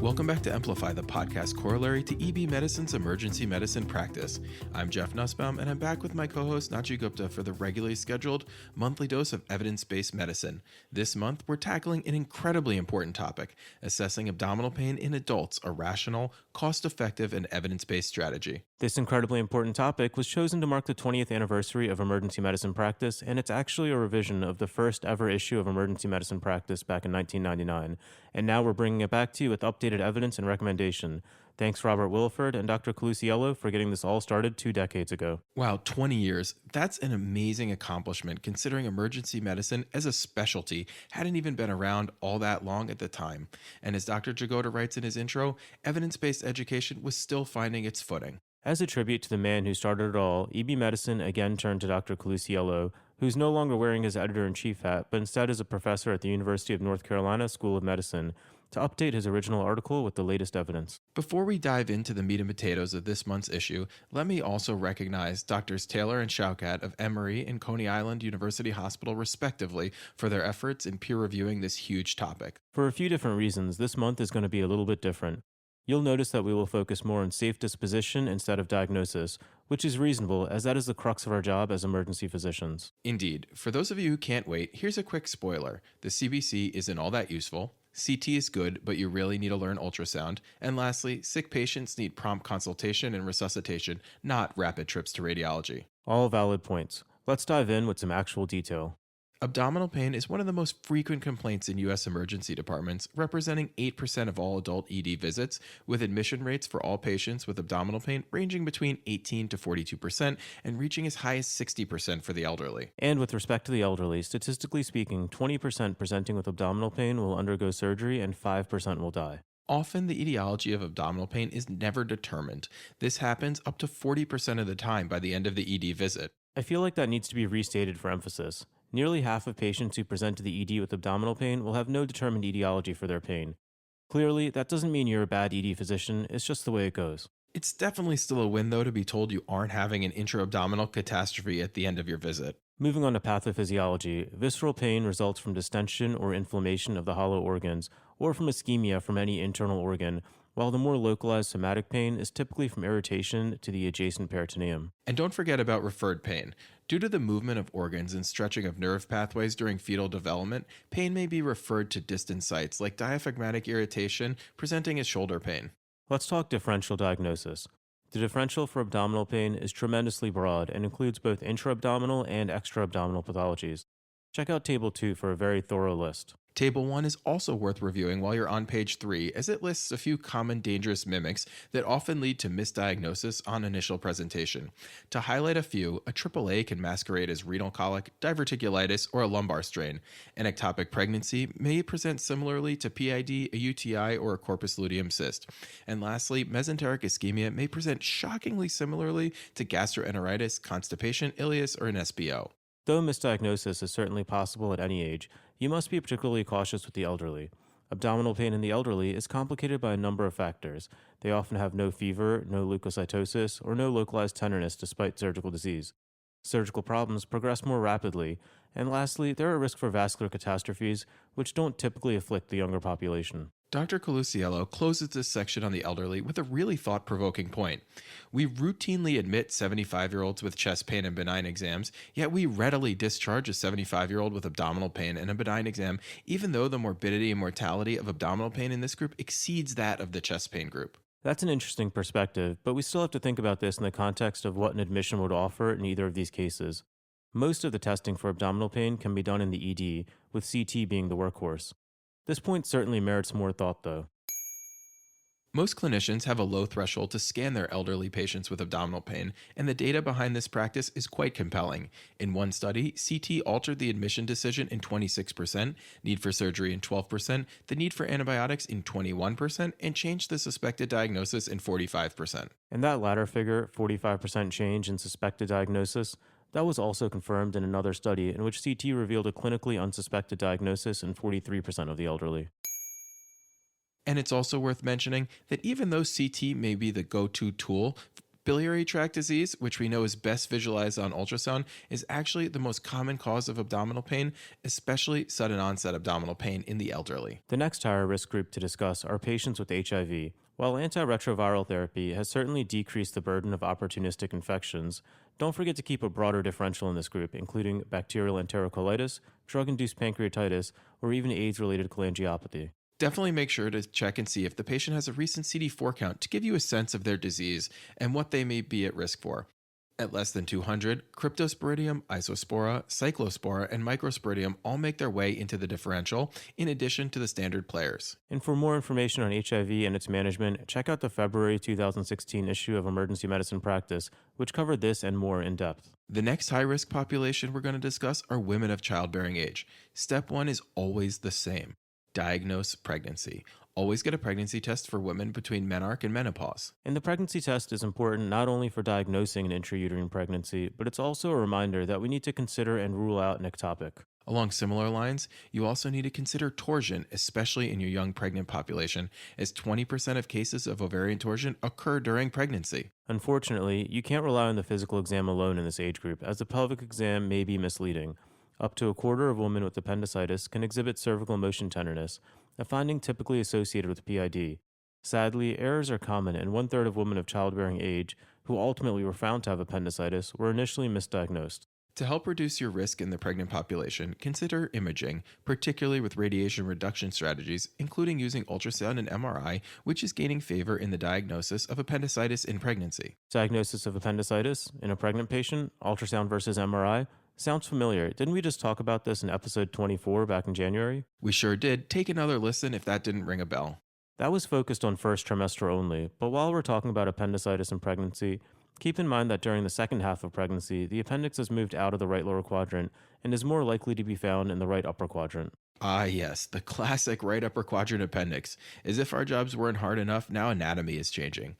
Welcome back to Amplify, the podcast corollary to EBMedicine's emergency medicine practice. I'm Jeff Nussbaum, and I'm back with my co-host Nachi Gupta for the regularly scheduled monthly dose of evidence-based medicine. This month, we're tackling an incredibly important topic, assessing abdominal pain in adults, a rational, cost-effective, and evidence-based strategy. This incredibly important topic was chosen to mark the 20th anniversary of emergency medicine practice, and it's actually a revision of the first ever issue of emergency medicine practice back in 1999. And now we're bringing it back to you with updated evidence and recommendation. Thanks Robert Williford and Dr. Colucciello for getting this all started 2 decades ago. Wow, 20 years. That's an amazing accomplishment considering emergency medicine as a specialty hadn't even been around all that long at the time. And as Dr. Jagoda writes in his intro, evidence-based education was still finding its footing. As a tribute to the man who started it all, EBMedicine again turned to Dr. Colucciello, who's no longer wearing his editor-in-chief hat, but instead is a professor at the University of North Carolina School of Medicine, to update his original article with the latest evidence. Before we dive into the meat and potatoes of this month's issue, let me also recognize Drs. Taylor and Shaukat of Emory and Coney Island University Hospital, respectively, for their efforts in peer-reviewing this huge topic. For a few different reasons, this month is going to be a little bit different. You'll notice that we will focus more on safe disposition instead of diagnosis, which is reasonable as that is the crux of our job as emergency physicians. Indeed. For those of you who can't wait, here's a quick spoiler. The CBC isn't all that useful. CT is good, but you really need to learn ultrasound. And lastly, sick patients need prompt consultation and resuscitation, not rapid trips to radiology. All valid points. Let's dive in with some actual detail. Abdominal pain is one of the most frequent complaints in U.S. emergency departments, representing 8% of all adult ED visits, with admission rates for all patients with abdominal pain ranging between 18 to 42% and reaching as high as 60% for the elderly. And with respect to the elderly, statistically speaking, 20% presenting with abdominal pain will undergo surgery and 5% will die. Often, the etiology of abdominal pain is never determined. This happens up to 40% of the time by the end of the ED visit. I feel like that needs to be restated for emphasis. Nearly half of patients who present to the ED with abdominal pain will have no determined etiology for their pain. Clearly, that doesn't mean you're a bad ED physician, it's just the way it goes. It's definitely still a win, though, to be told you aren't having an intra-abdominal catastrophe at the end of your visit. Moving on to pathophysiology, visceral pain results from distension or inflammation of the hollow organs, or from ischemia from any internal organ, while the more localized somatic pain is typically from irritation to the adjacent peritoneum. And don't forget about referred pain. Due to the movement of organs and stretching of nerve pathways during fetal development, pain may be referred to distant sites like diaphragmatic irritation presenting as shoulder pain. Let's talk differential diagnosis. The differential for abdominal pain is tremendously broad and includes both intra-abdominal and extra-abdominal pathologies. Check out Table 2 for a very thorough list. Table 1 is also worth reviewing while you're on page 3, as it lists a few common dangerous mimics that often lead to misdiagnosis on initial presentation. To highlight a few, a AAA can masquerade as renal colic, diverticulitis, or a lumbar strain. An ectopic pregnancy may present similarly to PID, a UTI, or a corpus luteum cyst. And lastly, mesenteric ischemia may present shockingly similarly to gastroenteritis, constipation, ileus, or an SBO. Though misdiagnosis is certainly possible at any age, you must be particularly cautious with the elderly. Abdominal pain in the elderly is complicated by a number of factors. They often have no fever, no leukocytosis, or no localized tenderness despite surgical disease. Surgical problems progress more rapidly. And lastly, there are risks for vascular catastrophes, which don't typically afflict the younger population. Dr. Colucciello closes this section on the elderly with a really thought-provoking point. We routinely admit 75-year-olds with chest pain and benign exams, yet we readily discharge a 75-year-old with abdominal pain and a benign exam, even though the morbidity and mortality of abdominal pain in this group exceeds that of the chest pain group. That's an interesting perspective, but we still have to think about this in the context of what an admission would offer in either of these cases. Most of the testing for abdominal pain can be done in the ED, with CT being the workhorse. This point certainly merits more thought, though. Most clinicians have a low threshold to scan their elderly patients with abdominal pain, and the data behind this practice is quite compelling. In one study, CT altered the admission decision in 26%, need for surgery in 12%, the need for antibiotics in 21%, and changed the suspected diagnosis in 45%. And that latter figure, 45% change in suspected diagnosis, that was also confirmed in another study in which CT revealed a clinically unsuspected diagnosis in 43% of the elderly. And it's also worth mentioning that even though CT may be the go-to tool Biliary tract disease, which we know is best visualized on ultrasound, is actually the most common cause of abdominal pain, especially sudden onset abdominal pain in the elderly. The next higher risk group to discuss are patients with HIV. While antiretroviral therapy has certainly decreased the burden of opportunistic infections, don't forget to keep a broader differential in this group, including bacterial enterocolitis, drug-induced pancreatitis, or even AIDS-related cholangiopathy. Definitely make sure to check and see if the patient has a recent CD4 count to give you a sense of their disease and what they may be at risk for. At less than 200, Cryptosporidium, Isospora, Cyclospora, and Microsporidium all make their way into the differential, in addition to the standard players. And for more information on HIV and its management, check out the February 2016 issue of Emergency Medicine Practice, which covered this and more in depth. The next high risk population we're going to discuss are women of childbearing age. Step 1 is always the same: diagnose pregnancy. Always get a pregnancy test for women between menarche and menopause. And the pregnancy test is important not only for diagnosing an intrauterine pregnancy, but it's also a reminder that we need to consider and rule out an ectopic. Along similar lines, you also need to consider torsion, especially in your young pregnant population, as 20% of cases of ovarian torsion occur during pregnancy. Unfortunately, you can't rely on the physical exam alone in this age group, as the pelvic exam may be misleading. Up to a quarter of women with appendicitis can exhibit cervical motion tenderness, a finding typically associated with PID. Sadly, errors are common, and 1/3 of women of childbearing age, who ultimately were found to have appendicitis, were initially misdiagnosed. To help reduce your risk in the pregnant population, consider imaging, particularly with radiation reduction strategies, including using ultrasound and MRI, which is gaining favor in the diagnosis of appendicitis in pregnancy. Diagnosis of appendicitis in a pregnant patient, ultrasound versus MRI. Sounds familiar. Didn't we just talk about this in episode 24 back in January? We sure did. Take another listen if that didn't ring a bell. That was focused on first trimester only, but while we're talking about appendicitis in pregnancy, keep in mind that during the second half of pregnancy, the appendix has moved out of the right lower quadrant and is more likely to be found in the right upper quadrant. Ah, yes, the classic right upper quadrant appendix. As if our jobs weren't hard enough, now anatomy is changing.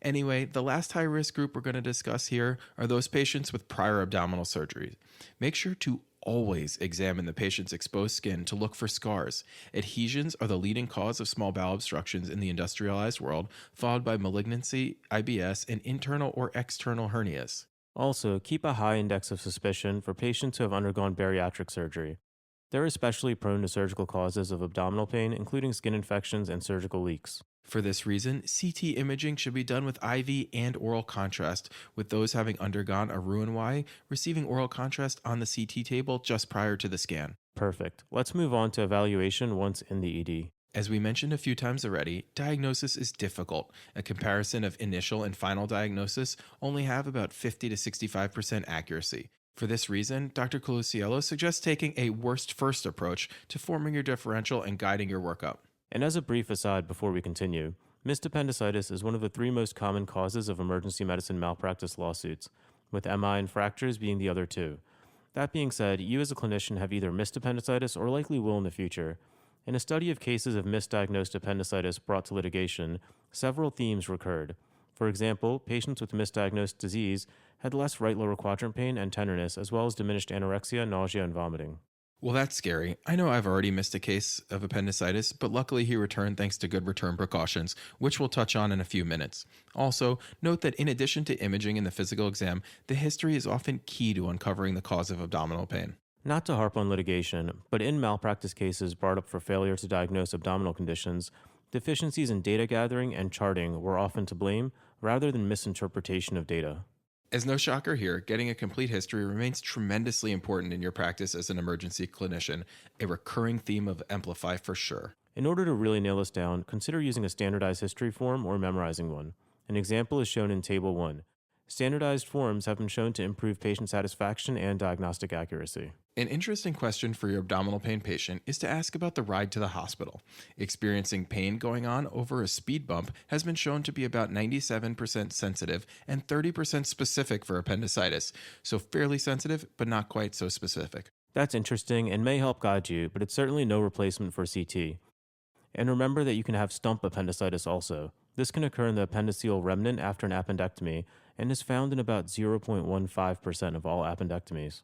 Anyway, the last high risk group we're going to discuss here are those patients with prior abdominal surgery. Make sure to always examine the patient's exposed skin to look for scars. Adhesions are the leading cause of small bowel obstructions in the industrialized world, followed by malignancy, IBS, and internal or external hernias. Also, keep a high index of suspicion for patients who have undergone bariatric surgery. They're especially prone to surgical causes of abdominal pain, including skin infections and surgical leaks. For this reason, CT imaging should be done with IV and oral contrast, with those having undergone a Roux-en-Y receiving oral contrast on the CT table just prior to the scan. Perfect. Let's move on to evaluation once in the ED. As we mentioned a few times already, diagnosis is difficult. A comparison of initial and final diagnosis only have about 50 to 65% accuracy. For this reason, Dr. Coluciello suggests taking a worst first approach to forming your differential and guiding your workup. And as a brief aside before we continue, missed appendicitis is one of the 3 most common causes of emergency medicine malpractice lawsuits, with MI and fractures being the other 2. That being said, you as a clinician have either missed appendicitis or likely will in the future. In a study of cases of misdiagnosed appendicitis brought to litigation, several themes recurred. For example, patients with misdiagnosed disease had less right lower quadrant pain and tenderness, as well as diminished anorexia, nausea, and vomiting. Well, that's scary. I know I've already missed a case of appendicitis, but luckily he returned thanks to good return precautions, which we'll touch on in a few minutes. Also, note that in addition to imaging and the physical exam, the history is often key to uncovering the cause of abdominal pain. Not to harp on litigation, but in malpractice cases brought up for failure to diagnose abdominal conditions, deficiencies in data gathering and charting were often to blame, rather than misinterpretation of data. As no shocker here, getting a complete history remains tremendously important in your practice as an emergency clinician, a recurring theme of Amplify for sure. In order to really nail this down, consider using a standardized history form or memorizing one. An example is shown in Table 1. Standardized forms have been shown to improve patient satisfaction and diagnostic accuracy. An interesting question for your abdominal pain patient is to ask about the ride to the hospital. Experiencing pain going on over a speed bump has been shown to be about 97% sensitive and 30% specific for appendicitis, so fairly sensitive but not quite so specific. That's interesting and may help guide you, but it's certainly no replacement for CT. And remember that you can have stump appendicitis also. This can occur in the appendiceal remnant after an appendectomy and is found in about 0.15% of all appendectomies.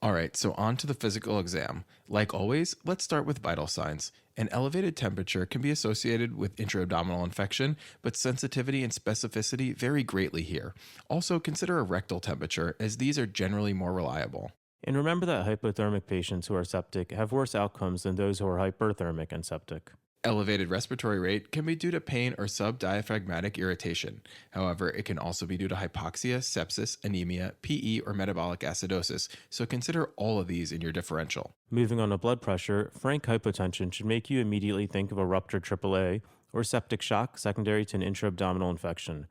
All right, so on to the physical exam. Like always, let's start with vital signs. An elevated temperature can be associated with intra-abdominal infection, but sensitivity and specificity vary greatly here. Also, consider a rectal temperature, as these are generally more reliable. And remember that hypothermic patients who are septic have worse outcomes than those who are hyperthermic and septic. Elevated respiratory rate can be due to pain or subdiaphragmatic irritation. However, it can also be due to hypoxia, sepsis, anemia, PE, or metabolic acidosis, so consider all of these in your differential. Moving on to blood pressure, frank hypotension should make you immediately think of a ruptured AAA or septic shock secondary to an intra-abdominal infection.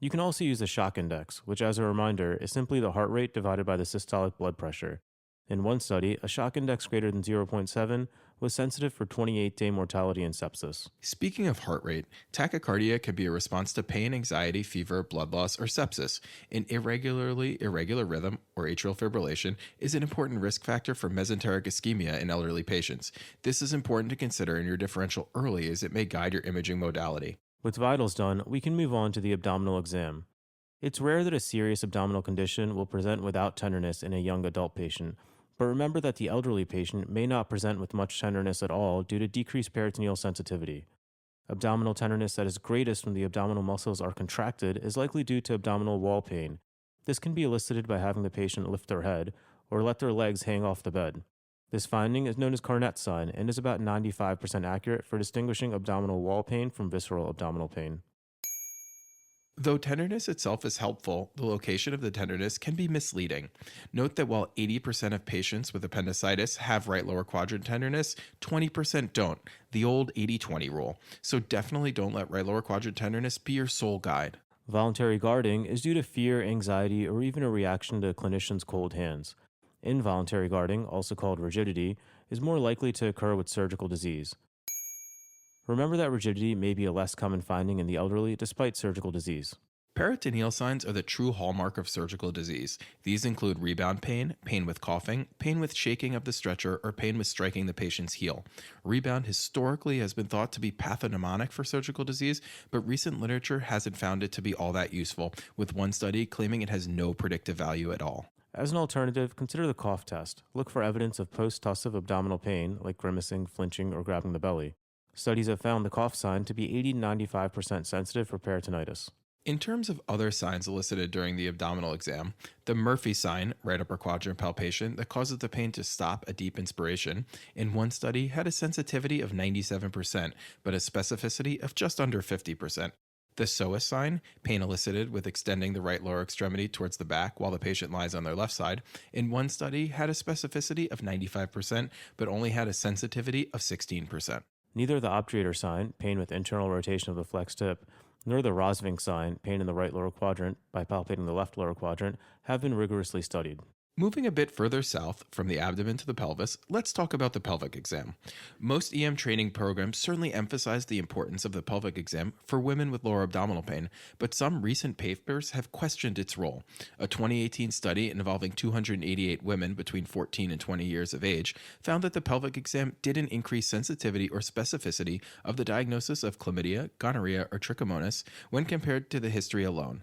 You can also use the shock index, which, as a reminder, is simply the heart rate divided by the systolic blood pressure. In one study, a shock index greater than zero point 0.7 was sensitive for 28-day mortality and sepsis. Speaking of heart rate, tachycardia can be a response to pain, anxiety, fever, blood loss, or sepsis. An irregularly irregular rhythm, or atrial fibrillation, is an important risk factor for mesenteric ischemia in elderly patients. This is important to consider in your differential early as it may guide your imaging modality. With vitals done, we can move on to the abdominal exam. It's rare that a serious abdominal condition will present without tenderness in a young adult patient, but remember that the elderly patient may not present with much tenderness at all due to decreased peritoneal sensitivity. Abdominal tenderness that is greatest when the abdominal muscles are contracted is likely due to abdominal wall pain. This can be elicited by having the patient lift their head or let their legs hang off the bed. This finding is known as Carnet's sign and is about 95% accurate for distinguishing abdominal wall pain from visceral abdominal pain. Though tenderness itself is helpful, the location of the tenderness can be misleading. Note that while 80% of patients with appendicitis have right lower quadrant tenderness, 20% don't, the old 80-20 rule. So definitely don't let right lower quadrant tenderness be your sole guide. Voluntary guarding is due to fear, anxiety, or even a reaction to a clinician's cold hands. Involuntary guarding, also called rigidity, is more likely to occur with surgical disease. Remember that rigidity may be a less common finding in the elderly despite surgical disease. Peritoneal signs are the true hallmark of surgical disease. These include rebound pain, pain with coughing, pain with shaking of the stretcher, or pain with striking the patient's heel. Rebound historically has been thought to be pathognomonic for surgical disease, but recent literature hasn't found it to be all that useful, with one study claiming it has no predictive value at all. As an alternative, consider the cough test. Look for evidence of post-tussive abdominal pain, like grimacing, flinching, or grabbing the belly. Studies have found the cough sign to be 80-95% sensitive for peritonitis. In terms of other signs elicited during the abdominal exam, the Murphy sign, right upper quadrant palpation, that causes the pain to stop a deep inspiration, in one study had a sensitivity of 97%, but a specificity of just under 50%. The psoas sign, pain elicited with extending the right lower extremity towards the back while the patient lies on their left side, in one study had a specificity of 95%, but only had a sensitivity of 16%. Neither the obturator sign, pain with internal rotation of the flexed hip, nor the Rosving sign, pain in the right lower quadrant by palpating the left lower quadrant, have been rigorously studied. Moving a bit further south from the abdomen to the pelvis, let's talk about the pelvic exam. Most EM training programs certainly emphasize the importance of the pelvic exam for women with lower abdominal pain, but some recent papers have questioned its role. A 2018 study involving 288 women between 14 and 20 years of age found that the pelvic exam didn't increase sensitivity or specificity of the diagnosis of chlamydia, gonorrhea, or trichomonas when compared to the history alone.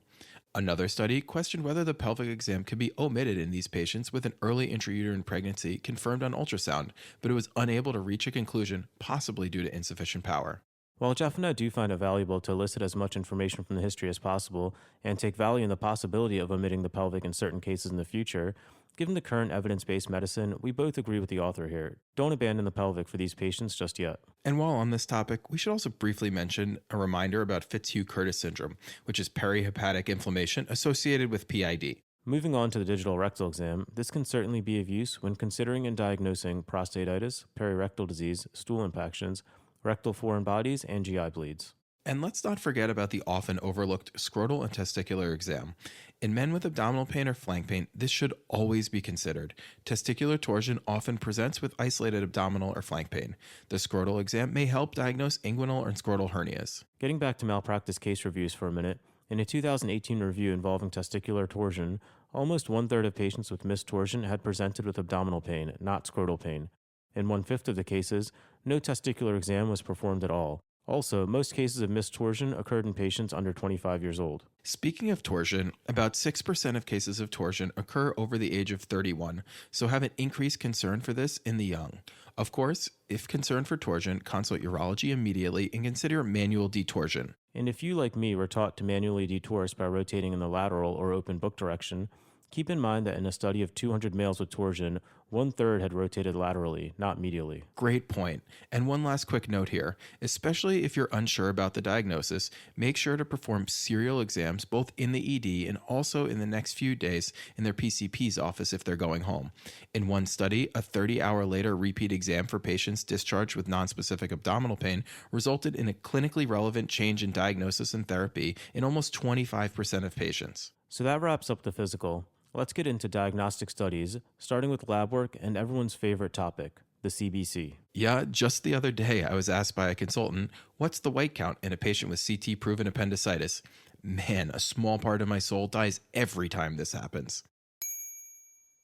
Another study questioned whether the pelvic exam could be omitted in these patients with an early intrauterine pregnancy confirmed on ultrasound, but it was unable to reach a conclusion, possibly due to insufficient power. While Jeff and I do find it valuable to elicit as much information from the history as possible and take value in the possibility of omitting the pelvic in certain cases in the future, given the current evidence-based medicine, we both agree with the author here. Don't abandon the pelvic for these patients just yet. And while on this topic, we should also briefly mention a reminder about Fitzhugh-Curtis syndrome, which is perihepatic inflammation associated with PID. Moving on to the digital rectal exam, this can certainly be of use when considering and diagnosing prostatitis, perirectal disease, stool impactions, rectal foreign bodies, and GI bleeds. And let's not forget about the often overlooked scrotal and testicular exam. In men with abdominal pain or flank pain, this should always be considered. Testicular torsion often presents with isolated abdominal or flank pain. The scrotal exam may help diagnose inguinal or scrotal hernias. Getting back to malpractice case reviews for a minute, in a 2018 review involving testicular torsion, almost one-third of patients with missed torsion had presented with abdominal pain, not scrotal pain. In one-fifth of the cases, no testicular exam was performed at all. Also, most cases of missed torsion occurred in patients under 25 years old. Speaking of torsion, about 6% of cases of torsion occur over the age of 31, so have an increased concern for this in the young. Of course, if concerned for torsion, consult urology immediately and consider manual detorsion. And if you, like me, were taught to manually detorse by rotating in the lateral or open book direction, keep in mind that in a study of 200 males with torsion, 1/3 had rotated laterally, not medially. Great point. And one last quick note here. Especially if you're unsure about the diagnosis, make sure to perform serial exams both in the ED and also in the next few days in their PCP's office if they're going home. In one study, a 30-hour later repeat exam for patients discharged with nonspecific abdominal pain resulted in a clinically relevant change in diagnosis and therapy in almost 25% of patients. So that wraps up the physical. Let's get into diagnostic studies, starting with lab work and everyone's favorite topic, the CBC. Yeah, just the other day I was asked by a consultant, what's the white count in a patient with CT proven appendicitis? Man, a small part of my soul dies every time this happens.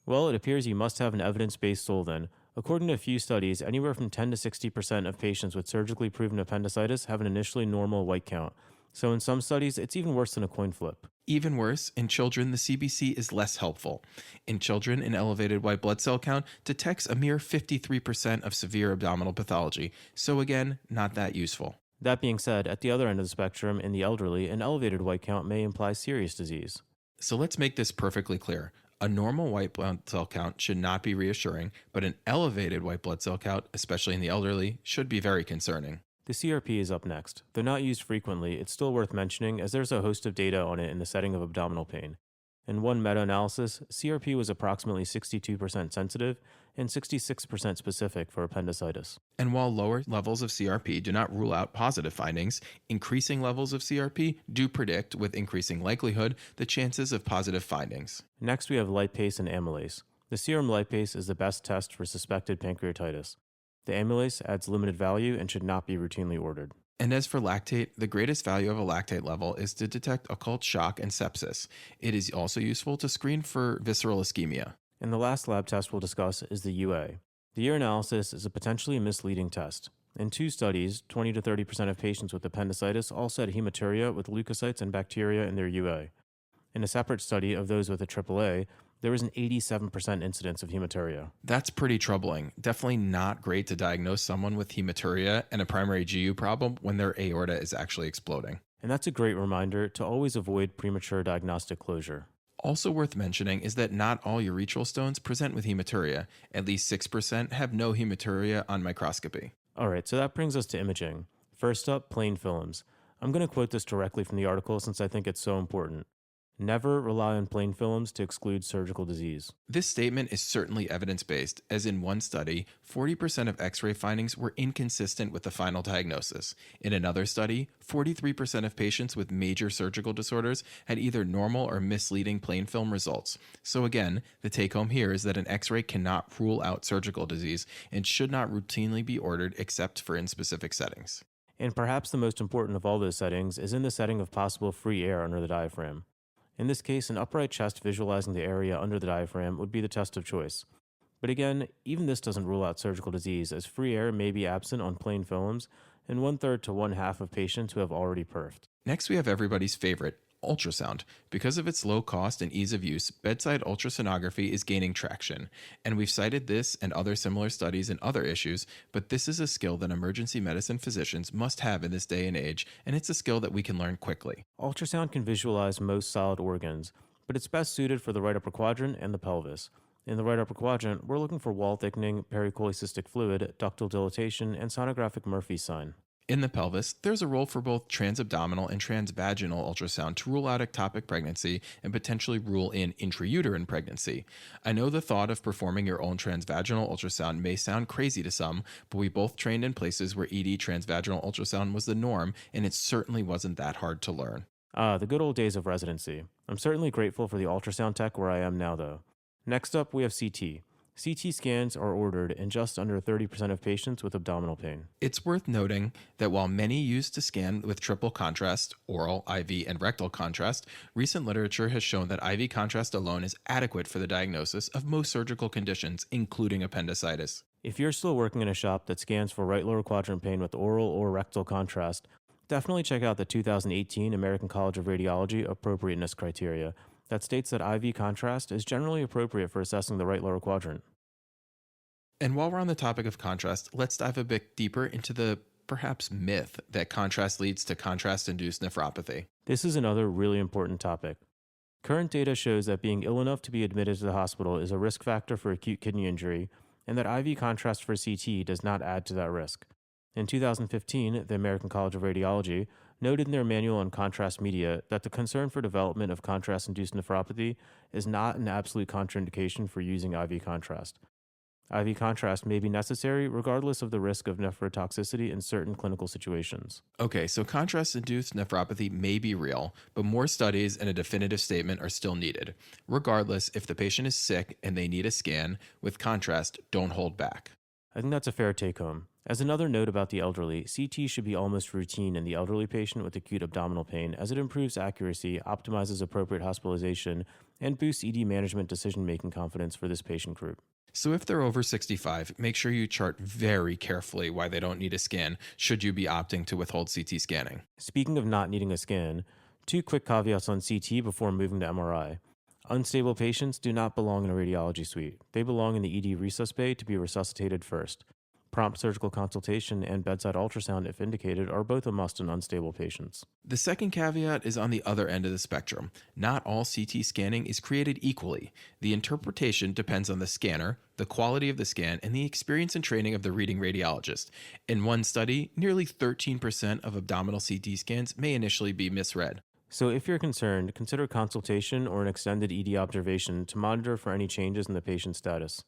Well, it appears you must have an evidence-based soul then. According to a few studies, anywhere from 10 to 60% of patients with surgically proven appendicitis have an initially normal white count. So in some studies, it's even worse than a coin flip. Even worse, in children, the CBC is less helpful. In children, an elevated white blood cell count detects a mere 53% of severe abdominal pathology, so again, not that useful. That being said, at the other end of the spectrum, in the elderly, an elevated white count may imply serious disease. So let's make this perfectly clear. A normal white blood cell count should not be reassuring, but an elevated white blood cell count, especially in the elderly, should be very concerning. The CRP is up next. Though not used frequently, it's still worth mentioning as there's a host of data on it in the setting of abdominal pain. In one meta-analysis, CRP was approximately 62% sensitive and 66% specific for appendicitis. And while lower levels of CRP do not rule out positive findings, increasing levels of CRP do predict, with increasing likelihood, the chances of positive findings. Next, we have lipase and amylase. The serum lipase is the best test for suspected pancreatitis. The amylase adds limited value and should not be routinely ordered. And as for lactate, the greatest value of a lactate level is to detect occult shock and sepsis. It is also useful to screen for visceral ischemia. And the last lab test we'll discuss is the UA. The urinalysis is a potentially misleading test. In two studies, 20 to 30% of patients with appendicitis also had hematuria with leukocytes and bacteria in their UA. In a separate study of those with a AAA, there was an 87% incidence of hematuria. That's pretty troubling. Definitely not great to diagnose someone with hematuria and a primary GU problem when their aorta is actually exploding. And that's a great reminder to always avoid premature diagnostic closure. Also worth mentioning is that not all urethral stones present with hematuria. At least 6% have no hematuria on microscopy. Alright, so that brings us to imaging. First up, plain films. I'm going to quote this directly from the article since I think it's so important. Never rely on plain films to exclude surgical disease. This statement is certainly evidence-based, as in one study, 40% of X-ray findings were inconsistent with the final diagnosis. In another study, 43% of patients with major surgical disorders had either normal or misleading plain film results. So again, the take-home here is that an X-ray cannot rule out surgical disease and should not routinely be ordered except for in specific settings. And perhaps the most important of all those settings is in the setting of possible free air under the diaphragm. In this case, an upright chest visualizing the area under the diaphragm would be the test of choice. But again, even this doesn't rule out surgical disease, as free air may be absent on plain films in 1/3 to 1/2 of patients who have already perfed. Next, we have everybody's favorite, ultrasound. Because of its low cost and ease of use, bedside ultrasonography is gaining traction. And we've cited this and other similar studies in other issues, but this is a skill that emergency medicine physicians must have in this day and age, and it's a skill that we can learn quickly. Ultrasound can visualize most solid organs, but it's best suited for the right upper quadrant and the pelvis. In the right upper quadrant, we're looking for wall thickening, pericholecystic fluid, ductal dilatation, and sonographic Murphy's sign. In the pelvis, there's a role for both transabdominal and transvaginal ultrasound to rule out ectopic pregnancy and potentially rule in intrauterine pregnancy. I know the thought of performing your own transvaginal ultrasound may sound crazy to some, but we both trained in places where ED transvaginal ultrasound was the norm, and it certainly wasn't that hard to learn. The good old days of residency. I'm certainly grateful for the ultrasound tech where I am now, though. Next up, we have CT. CT scans are ordered in just under 30% of patients with abdominal pain. It's worth noting that while many use to scan with triple contrast, oral, IV, and rectal contrast, recent literature has shown that IV contrast alone is adequate for the diagnosis of most surgical conditions, including appendicitis. If you're still working in a shop that scans for right lower quadrant pain with oral or rectal contrast, definitely check out the 2018 American College of Radiology appropriateness criteria that states that IV contrast is generally appropriate for assessing the right lower quadrant. And while we're on the topic of contrast, let's dive a bit deeper into the perhaps myth that contrast leads to contrast induced nephropathy. This is another really important topic. Current data shows that being ill enough to be admitted to the hospital is a risk factor for acute kidney injury, and that IV contrast for CT does not add to that risk. In 2015, the American College of Radiology noted in their manual on contrast media that the concern for development of contrast-induced nephropathy is not an absolute contraindication for using IV contrast. IV contrast may be necessary regardless of the risk of nephrotoxicity in certain clinical situations. Okay, so contrast induced nephropathy may be real, but more studies and a definitive statement are still needed. Regardless, if the patient is sick and they need a scan, with contrast, don't hold back. I think that's a fair take home. As another note about the elderly, CT should be almost routine in the elderly patient with acute abdominal pain as it improves accuracy, optimizes appropriate hospitalization, and boosts ED management decision-making confidence for this patient group. So if they're over 65, make sure you chart very carefully why they don't need a scan should you be opting to withhold CT scanning. Speaking of not needing a scan, two quick caveats on CT before moving to MRI. Unstable patients do not belong in a radiology suite. They belong in the ED resus bay to be resuscitated first. Prompt surgical consultation and bedside ultrasound, if indicated, are both a must in unstable patients. The second caveat is on the other end of the spectrum. Not all CT scanning is created equally. The interpretation depends on the scanner, the quality of the scan, and the experience and training of the reading radiologist. In one study, nearly 13% of abdominal CT scans may initially be misread. So if you're concerned, consider consultation or an extended ED observation to monitor for any changes in the patient's status.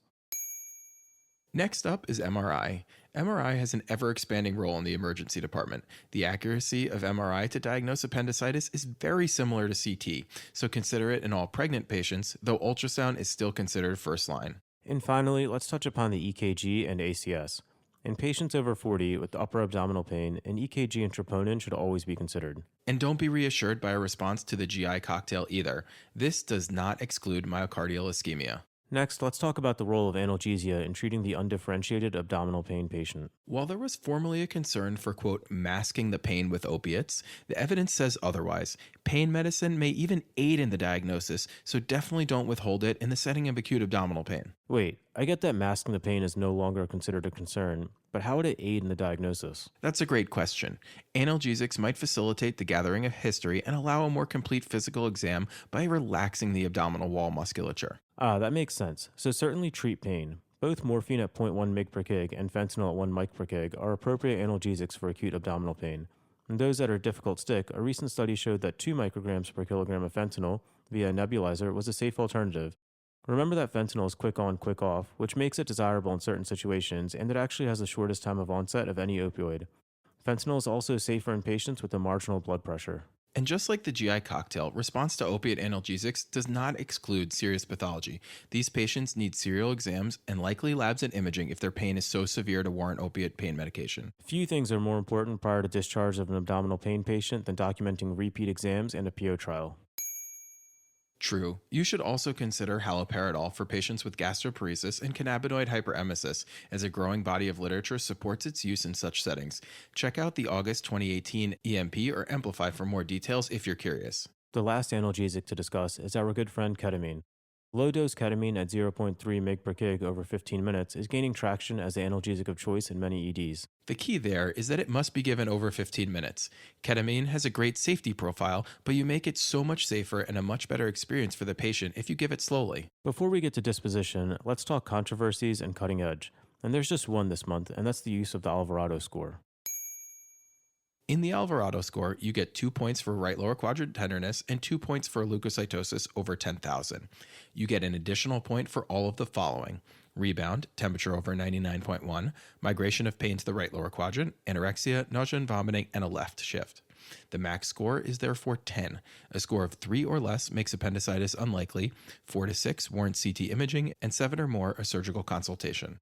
Next up is MRI. MRI has an ever-expanding role in the emergency department. The accuracy of MRI to diagnose appendicitis is very similar to CT, so consider it in all pregnant patients, though ultrasound is still considered first line. And finally, let's touch upon the EKG and ACS. In patients over 40 with upper abdominal pain, an EKG and troponin should always be considered. And don't be reassured by a response to the GI cocktail either. This does not exclude myocardial ischemia. Next, let's talk about the role of analgesia in treating the undifferentiated abdominal pain patient. While there was formerly a concern for, quote, masking the pain with opiates, the evidence says otherwise. Pain medicine may even aid in the diagnosis, so definitely don't withhold it in the setting of acute abdominal pain. Wait, I get that masking the pain is no longer considered a concern, but how would it aid in the diagnosis? That's a great question. Analgesics might facilitate the gathering of history and allow a more complete physical exam by relaxing the abdominal wall musculature. That makes sense. So certainly treat pain. Both morphine at 0.1 mg per kg and fentanyl at 1 mg per kg are appropriate analgesics for acute abdominal pain. In those that are difficult stick, a recent study showed that 2 micrograms per kilogram of fentanyl via a nebulizer was a safe alternative. Remember that fentanyl is quick on, quick off, which makes it desirable in certain situations, and it actually has the shortest time of onset of any opioid. Fentanyl is also safer in patients with a marginal blood pressure. And just like the GI cocktail, response to opiate analgesics does not exclude serious pathology. These patients need serial exams and likely labs and imaging if their pain is so severe to warrant opiate pain medication. Few things are more important prior to discharge of an abdominal pain patient than documenting repeat exams and a PO trial. True. You should also consider haloperidol for patients with gastroparesis and cannabinoid hyperemesis, as a growing body of literature supports its use in such settings. Check out the August 2018 EMP or Amplify for more details if you're curious. The last analgesic to discuss is our good friend ketamine. Low-dose ketamine at 0.3 mg per kg over 15 minutes is gaining traction as the analgesic of choice in many EDs. The key there is that it must be given over 15 minutes. Ketamine has a great safety profile, but you make it so much safer and a much better experience for the patient if you give it slowly. Before we get to disposition, let's talk controversies and cutting edge. And there's just one this month, and that's the use of the Alvarado score. In the Alvarado score, you get 2 points for right lower quadrant tenderness and 2 points for leukocytosis over 10,000. You get an additional point for all of the following: rebound, temperature over 99.1, migration of pain to the right lower quadrant, anorexia, nausea and vomiting, and a left shift. The max score is therefore 10. A score of 3 or less makes appendicitis unlikely, 4 to 6 warrants CT imaging, and 7 or more a surgical consultation.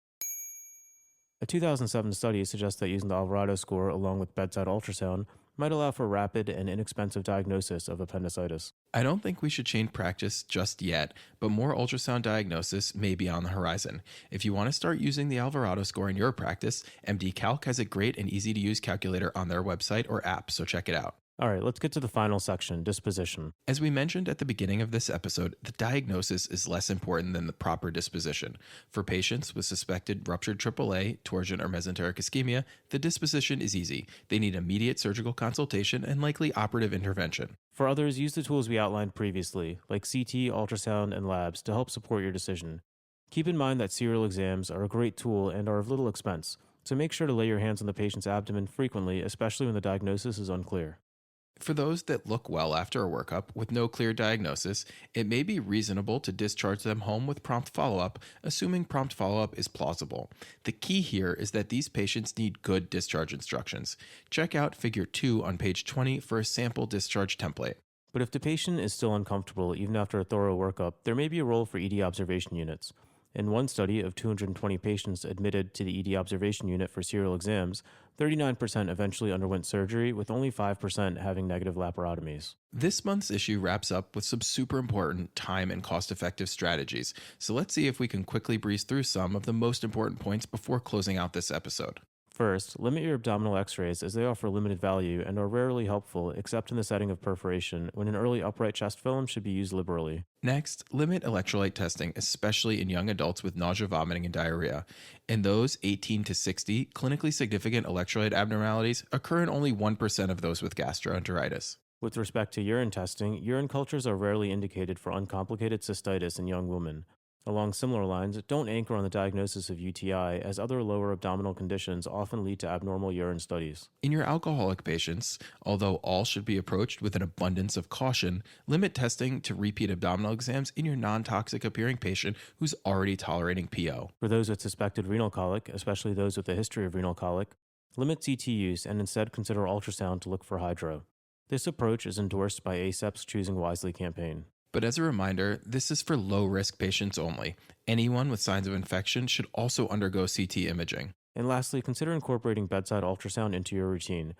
A 2007 study suggests that using the Alvarado score along with bedside ultrasound might allow for rapid and inexpensive diagnosis of appendicitis. I don't think we should change practice just yet, but more ultrasound diagnosis may be on the horizon. If you want to start using the Alvarado score in your practice, MD Calc has a great and easy to use calculator on their website or app, so check it out. All right, let's get to the final section, disposition. As we mentioned at the beginning of this episode, the diagnosis is less important than the proper disposition. For patients with suspected ruptured AAA, torsion, or mesenteric ischemia, the disposition is easy. They need immediate surgical consultation and likely operative intervention. For others, use the tools we outlined previously, like CT, ultrasound, and labs, to help support your decision. Keep in mind that serial exams are a great tool and are of little expense, so make sure to lay your hands on the patient's abdomen frequently, especially when the diagnosis is unclear. For those that look well after a workup with no clear diagnosis, it may be reasonable to discharge them home with prompt follow-up, assuming prompt follow-up is plausible. The key here is that these patients need good discharge instructions. Check out Figure 2 on page 20 for a sample discharge template. But if the patient is still uncomfortable even after a thorough workup, there may be a role for ED observation units. In one study of 220 patients admitted to the ED observation unit for serial exams, 39% eventually underwent surgery, with only 5% having negative laparotomies. This month's issue wraps up with some super important time and cost-effective strategies, so let's see if we can quickly breeze through some of the most important points before closing out this episode. First, limit your abdominal x-rays as they offer limited value and are rarely helpful except in the setting of perforation, when an early upright chest film should be used liberally. Next, limit electrolyte testing, especially in young adults with nausea, vomiting, and diarrhea. In those 18 to 60, clinically significant electrolyte abnormalities occur in only 1% of those with gastroenteritis. With respect to urine testing, urine cultures are rarely indicated for uncomplicated cystitis in young women. Along similar lines, don't anchor on the diagnosis of UTI, as other lower abdominal conditions often lead to abnormal urine studies. In your alcoholic patients, although all should be approached with an abundance of caution, limit testing to repeat abdominal exams in your non-toxic appearing patient who's already tolerating PO. For those with suspected renal colic, especially those with a history of renal colic, limit CT use and instead consider ultrasound to look for hydro. This approach is endorsed by ACEP's Choosing Wisely campaign. But as a reminder, this is for low-risk patients only. Anyone with signs of infection should also undergo CT imaging. And lastly, consider incorporating bedside ultrasound into your routine.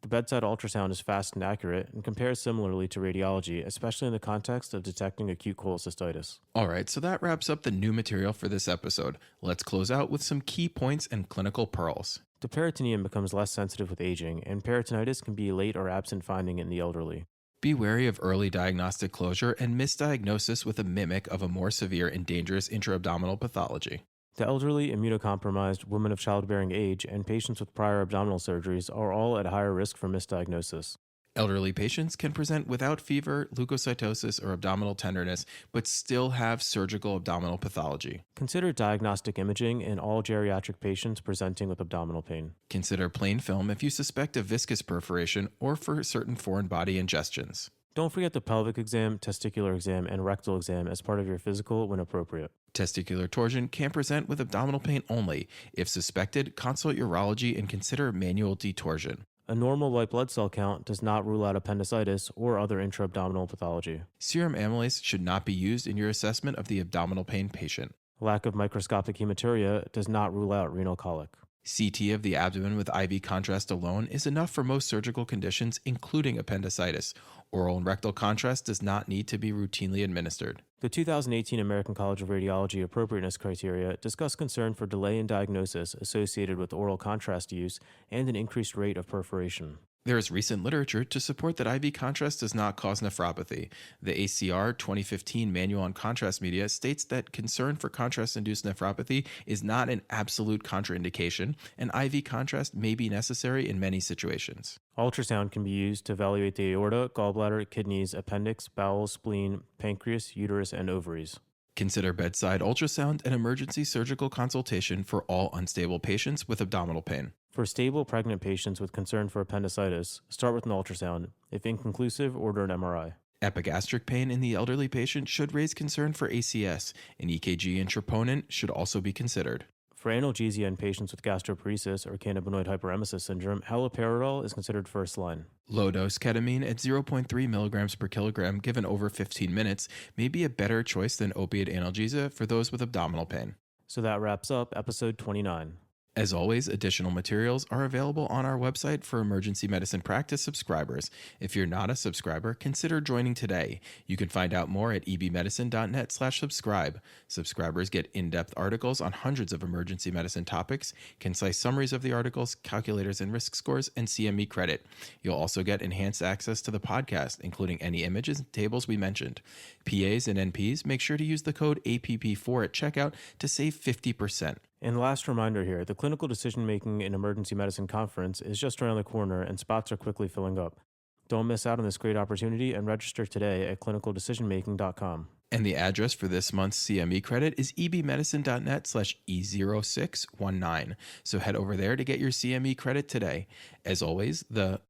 The bedside ultrasound is fast and accurate and compares similarly to radiology, especially in the context of detecting acute cholecystitis. Alright, so that wraps up the new material for this episode. Let's close out with some key points and clinical pearls. The peritoneum becomes less sensitive with aging, and peritonitis can be a late or absent finding in the elderly. Be wary of early diagnostic closure and misdiagnosis with a mimic of a more severe and dangerous intra-abdominal pathology. The elderly, immunocompromised, women of childbearing age, and patients with prior abdominal surgeries are all at higher risk for misdiagnosis. Elderly patients can present without fever, leukocytosis, or abdominal tenderness, but still have surgical abdominal pathology. Consider diagnostic imaging in all geriatric patients presenting with abdominal pain. Consider plain film if you suspect a viscous perforation or for certain foreign body ingestions. Don't forget the pelvic exam, testicular exam, and rectal exam as part of your physical when appropriate. Testicular torsion can present with abdominal pain only. If suspected, consult urology and consider manual detorsion. A normal white blood cell count does not rule out appendicitis or other intra-abdominal pathology. Serum amylase should not be used in your assessment of the abdominal pain patient. Lack of microscopic hematuria does not rule out renal colic. CT of the abdomen with IV contrast alone is enough for most surgical conditions, including appendicitis. Oral and rectal contrast does not need to be routinely administered. The 2018 American College of Radiology appropriateness criteria discuss concern for delay in diagnosis associated with oral contrast use and an increased rate of perforation. There is recent literature to support that IV contrast does not cause nephropathy. The ACR 2015 Manual on Contrast Media states that concern for contrast-induced nephropathy is not an absolute contraindication, and IV contrast may be necessary in many situations. Ultrasound can be used to evaluate the aorta, gallbladder, kidneys, appendix, bowels, spleen, pancreas, uterus, and ovaries. Consider bedside ultrasound and emergency surgical consultation for all unstable patients with abdominal pain. For stable pregnant patients with concern for appendicitis, start with an ultrasound. If inconclusive, order an MRI. Epigastric pain in the elderly patient should raise concern for ACS. An EKG and troponin should also be considered. For analgesia in patients with gastroparesis or cannabinoid hyperemesis syndrome, haloperidol is considered first line. Low-dose ketamine at 0.3 milligrams per kilogram given over 15 minutes may be a better choice than opiate analgesia for those with abdominal pain. So that wraps up episode 29. As always, additional materials are available on our website for emergency medicine practice subscribers. If you're not a subscriber, consider joining today. You can find out more at ebmedicine.net/subscribe. Subscribers get in-depth articles on hundreds of emergency medicine topics, concise summaries of the articles, calculators and risk scores, and CME credit. You'll also get enhanced access to the podcast, including any images and tables we mentioned. PAs and NPs, make sure to use the code APP4 at checkout to save 50%. And last reminder here, the Clinical Decision Making in Emergency Medicine Conference is just around the corner and spots are quickly filling up. Don't miss out on this great opportunity and register today at clinicaldecisionmaking.com. And the address for this month's CME credit is ebmedicine.net/E0619. So head over there to get your CME credit today. As always, the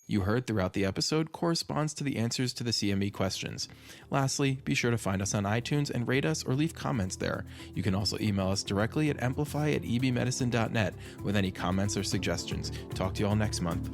you heard throughout the episode corresponds to the answers to the CME questions. Lastly, be sure to find us on iTunes and rate us or leave comments there. You can also email us directly at amplify@ebmedicine.net with any comments or suggestions. Talk to you all next month.